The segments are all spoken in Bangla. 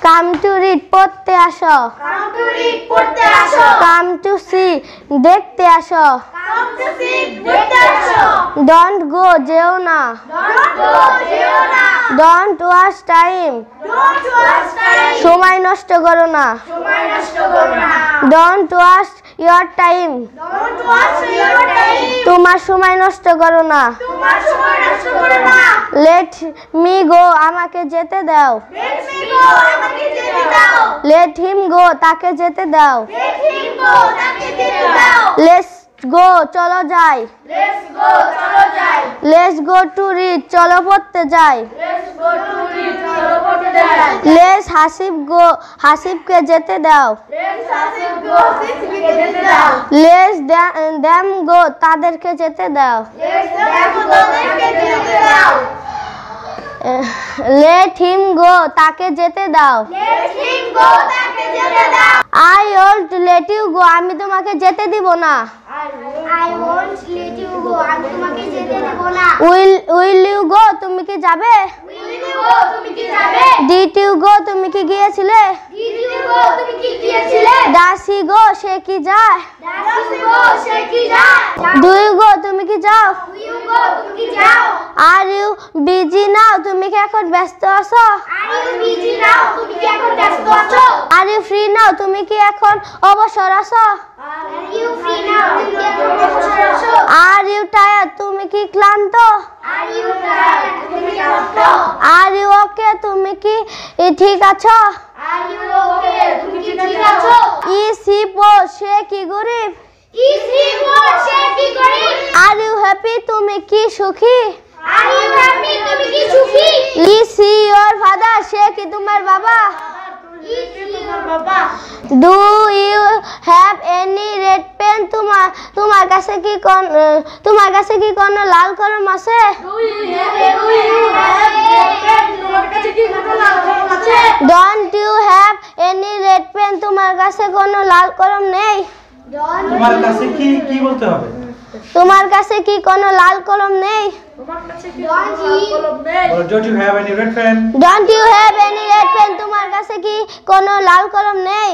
Come to read পড়তে আসো। Come to see দেখতে আসো। Don't go যেও না। Don't waste time সময় নষ্ট করো না। Don't waste your time তোমার সময় নষ্ট করো না। Let me go আমাকে যেতে দাও। Let him go তাকে যেতে দাও। Let's go চলো যাই। Let's go to read চলো পড়তে যাই। Let's হাসিব go হাসিবকে যেতে দাও। Let's them go তাদেরকে যেতে দাও। Let him go তাকে যেতে দাও। I won't let you go আমি তোমাকে যেতে দিব না। Will you go তুমি কি যাবে? Did you go তুমি কি গিয়েছিলে? Does he go সে কি যায়? Do you go তুমি কি যাও? Are you busy now তুমি কি এখন ব্যস্ত আছো? Are you free now তুমি কি এখন অবসর আছো? Are you tired তুমি কি ক্লান্ত? Are you okay তুমি কি ঠিক আছো? Is he poor সে কি গরিব? Are you happy তুমি কি সুখী? Is he your father সে কি তোমার বাবা? Do you have any red pen তোমার কাছে কি কোনো লাল কলম আছে? Don't you have any red pen তোমার কাছে কোনো লাল কলম নেই? তোমার কাছে কি বলতে হবে? তোমার কাছে কি কোনো লাল কলম নেই? Don't you have any red pen? Don't you have any red pen তোমার কাছে কি কোনো লাল কলম নেই?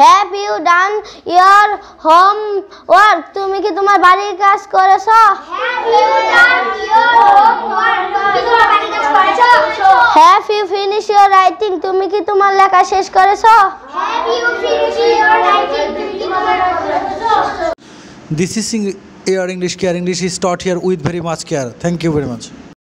Have you done your homework তুমি কি তোমার বাড়ির কাজ করেছো? Have you finished your writing তুমি কি তোমার লেখা শেষ করেছো? This is Air English Care. English is taught here with very much care. Thank you very much.